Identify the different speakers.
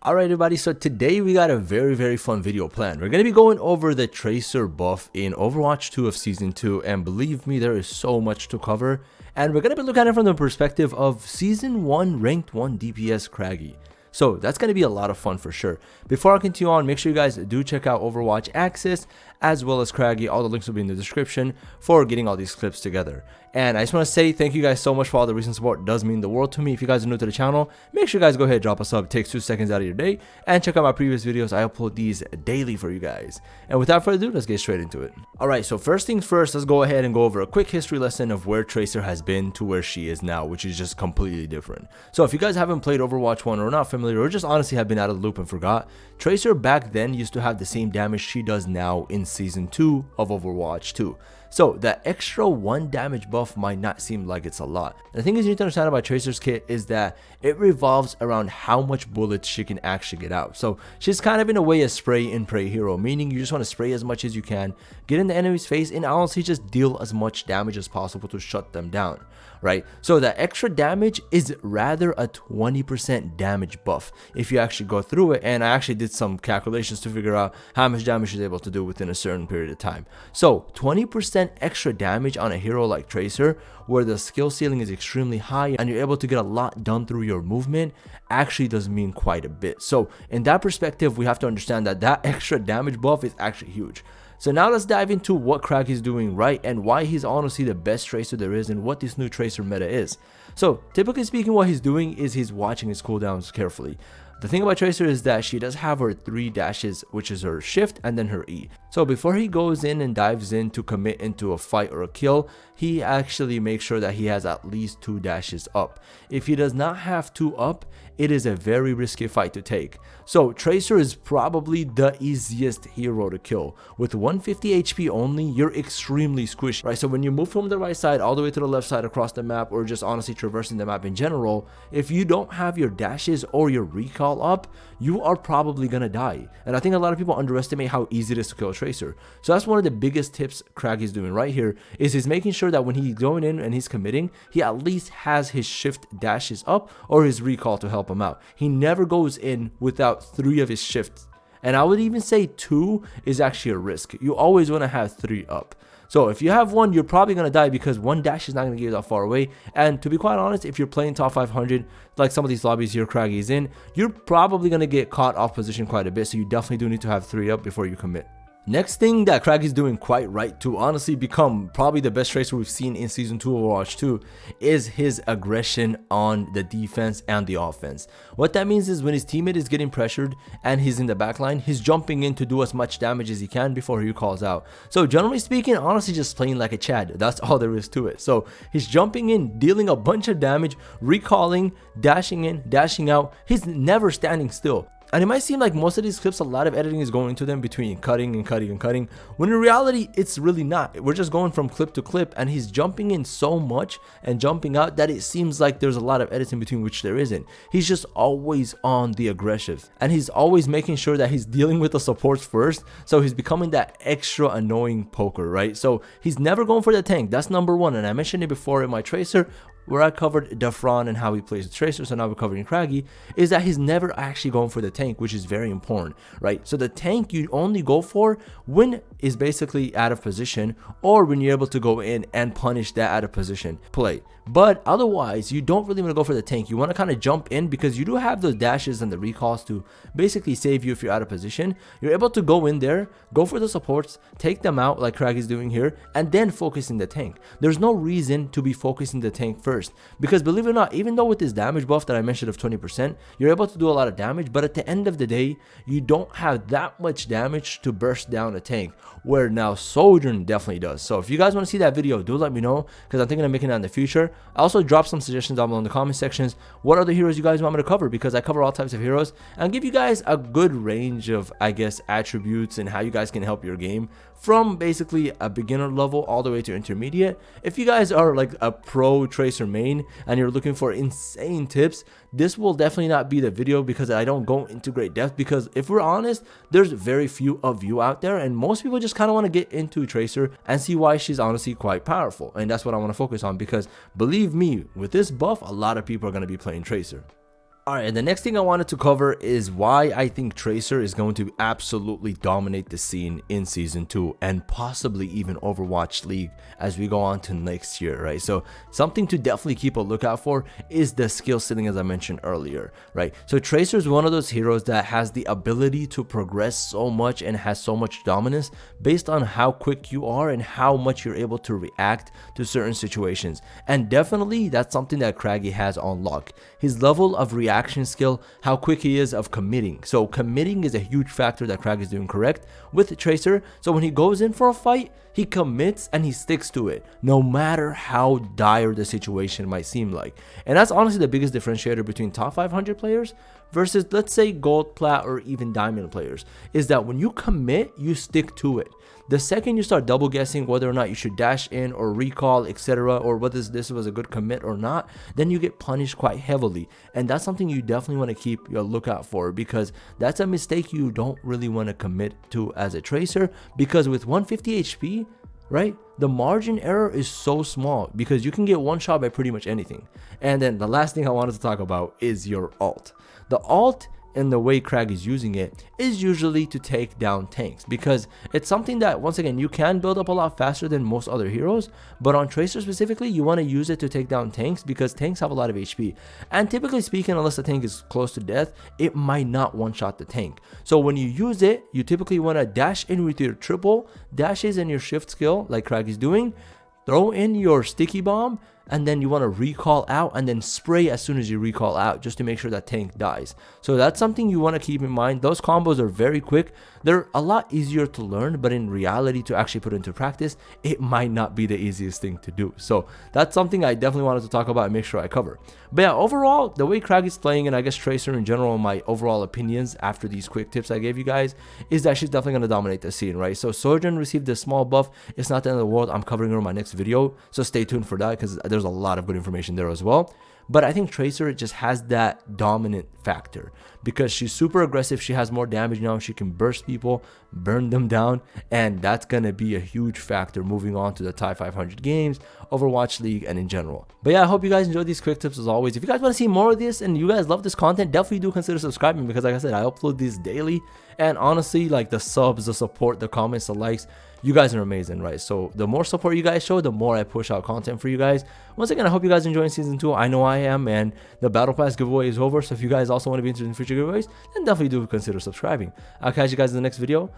Speaker 1: Alright everybody, so today we got a very fun video planned. We're going to be going over the Tracer buff in Overwatch 2 of Season 2, and believe me, there is so much to cover. And we're going to be looking at it from the perspective of Season 1 Ranked 1 DPS Kragie. So that's going to be a lot of fun for sure. Before I continue on, make sure you guys do check out Overwatch Access as well as Kragie. All the links will be in the description for getting all these clips together. And I just want to say thank you guys so much for all the recent support. It does mean the world to me. If you guys are new to the channel, make sure you guys go ahead, drop a sub. It takes 2 seconds out of your day. And check out my previous videos. I upload these daily for you guys. And without further ado, let's get straight into it. Alright, so first things first, let's go ahead and go over a quick history lesson of where Tracer has been to where she is now, which is just completely different. So if you guys haven't played Overwatch 1 or are not familiar, or just honestly have been out of the loop and forgot, Tracer back then used to have the same damage she does now in Season 2 of Overwatch 2. So that extra 1 damage buff might not seem like it's a lot. The thing is, you need to understand about Tracer's kit is that it revolves around how much bullets she can actually get out. So she's kind of in a way a spray and pray hero, meaning you just want to spray as much as you can, get in the enemy's face, and honestly just deal as much damage as possible to shut them down, right? So that extra damage is rather a 20% damage buff if you actually go through it. And I actually did some calculations to figure out how much damage she's able to do within a certain period of time. So 20% extra damage on a hero like Tracer, where the skill ceiling is extremely high and you're able to get a lot done through your movement, actually does mean quite a bit. So in that perspective, we have to understand that that extra damage buff is actually huge. So now let's dive into what Kragie is doing right and why he's honestly the best Tracer there is and what this new Tracer meta is. So typically speaking, what he's doing is he's watching his cooldowns carefully. The thing about Tracer is that she does have her 3 dashes, which is her shift and then her E. So before he goes in and dives in to commit into a fight or a kill, he actually makes sure that he has at least 2 dashes up. If he does not have 2 up, it is a very risky fight to take. So Tracer is probably the easiest hero to kill. With 150 HP only, you're extremely squishy, right? So when you move from the right side all the way to the left side across the map, or just honestly traversing the map in general, if you don't have your dashes or your recall up, you are probably gonna die. And I think a lot of people underestimate how easy it is to kill a Tracer. So that's one of the biggest tips Kragie is doing right here, is he's making sure that when he's going in and he's committing, he at least has his shift dashes up or his recall to help him out. He never goes in without 3 of his shifts. And I would even say 2 is actually a risk. You always want to have 3 up. So if you have 1, you're probably going to die because 1 dash is not going to get you that far away. And to be quite honest, if you're playing top 500, like some of these lobbies here Kragie is in, you're probably going to get caught off position quite a bit. So you definitely do need to have 3 up before you commit. Next thing that Kragie is doing quite right to honestly become probably the best Tracer we've seen in Season 2 of Overwatch 2 is his aggression on the defense and the offense. What that means is when his teammate is getting pressured and he's in the backline, he's jumping in to do as much damage as he can before he calls out. So generally speaking, honestly just playing like a Chad. That's all there is to it. So he's jumping in, dealing a bunch of damage, recalling, dashing in, dashing out. He's never standing still. And it might seem like most of these clips, a lot of editing is going into them between cutting and cutting and cutting, when in reality, it's really not. We're just going from clip to clip, and he's jumping in so much and jumping out that it seems like there's a lot of edits in between, which there isn't. He's just always on the aggressive, and he's always making sure that he's dealing with the supports first, so he's becoming that extra annoying poker, right? So he's never going for the tank. That's number 1, and I mentioned it before in my Tracer, where I covered Defron and how he plays the Tracer, so now we're covering Kragie, is that he's never actually going for the tank, which is very important, right? So the tank you only go for when is basically out of position, or when you're able to go in and punish that out of position play. But otherwise, you don't really want to go for the tank. You want to kind of jump in because you do have those dashes and the recalls to basically save you if you're out of position. You're able to go in there, go for the supports, take them out like Kragie is doing here, and then focus in the tank. There's no reason to be focusing the tank first, because believe it or not, even though with this damage buff that I mentioned of 20%, you're able to do a lot of damage, but at the end of the day, you don't have that much damage to burst down a tank, where now Sojourn definitely does. So if you guys want to see that video, do let me know, because I'm thinking of making that in the future. I also drop some suggestions down below in the comment sections. What other heroes you guys want me to cover? Because I cover all types of heroes and give you guys a good range of, I guess, attributes and how you guys can help your game from basically a beginner level all the way to intermediate. If you guys are like a pro Tracer main and you're looking for insane tips, this will definitely not be the video, because I don't go into great depth, because if we're honest, there's very few of you out there, and most people just kind of want to get into Tracer and see why she's honestly quite powerful. And that's what I want to focus on, because believe me, with this buff, a lot of people are going to be playing Tracer. Alright, the next thing I wanted to cover is why I think Tracer is going to absolutely dominate the scene in Season 2 and possibly even Overwatch League as we go on to next year, right? So something to definitely keep a lookout for is the skill ceiling, as I mentioned earlier, right? So Tracer is one of those heroes that has the ability to progress so much and has so much dominance based on how quick you are and how much you're able to react to certain situations. And definitely that's something that Kragie has on lock. His level of reaction skill, how quick he is of committing. So committing is a huge factor that Kragie is doing correct with Tracer. So when he goes in for a fight, he commits and he sticks to it, no matter how dire the situation might seem like. And that's honestly the biggest differentiator between top 500 players versus, let's say, gold, plat, or even diamond players, is that when you commit, you stick to it. The second you start double guessing whether or not you should dash in or recall, etc., or whether this was a good commit or not, then you get punished quite heavily. And that's something you definitely want to keep your lookout for, because that's a mistake you don't really want to commit to as a Tracer, because with 150 HP, right, the margin error is so small because you can get one shot by pretty much anything. And then the last thing I wanted to talk about is your ult. The ult, and the way Kragie is using it, is usually to take down tanks, because it's something that, once again, you can build up a lot faster than most other heroes, but on Tracer specifically, you want to use it to take down tanks because tanks have a lot of HP, and typically speaking, unless the tank is close to death, it might not one-shot the tank. So when you use it, you typically want to dash in with your triple dashes and your shift skill like Kragie's doing, throw in your sticky bomb, and then you want to recall out and then spray as soon as you recall out, just to make sure that tank dies. So that's something you want to keep in mind. Those combos are very quick. They're a lot easier to learn, but in reality, to actually put into practice, it might not be the easiest thing to do. So that's something I definitely wanted to talk about and make sure I cover. But yeah, overall, the way Kragie's playing, and I guess Tracer in general, my overall opinions after these quick tips I gave you guys, is that she's definitely going to dominate the scene, right? So Sojourn received a small buff. It's not the end of the world. I'm covering her in my next video, so stay tuned for that, because there's a lot of good information there as well. But I think Tracer just has that dominant factor because she's super aggressive. She has more damage now. She can burst people, burn them down, and that's going to be a huge factor moving on to the top 500 games, Overwatch League, and in general. But yeah, I hope you guys enjoyed these quick tips as always. If you guys want to see more of this and you guys love this content, definitely do consider subscribing, because like I said, I upload these daily, and honestly, like the subs, the support, the comments, the likes, you guys are amazing, right? So the more support you guys show, the more I push out content for you guys. Once again, I hope you guys enjoying Season 2. I know I am, and the Battle Pass giveaway is over. So if you guys also want to be interested in future giveaways, then definitely do consider subscribing. I'll catch you guys in the next video.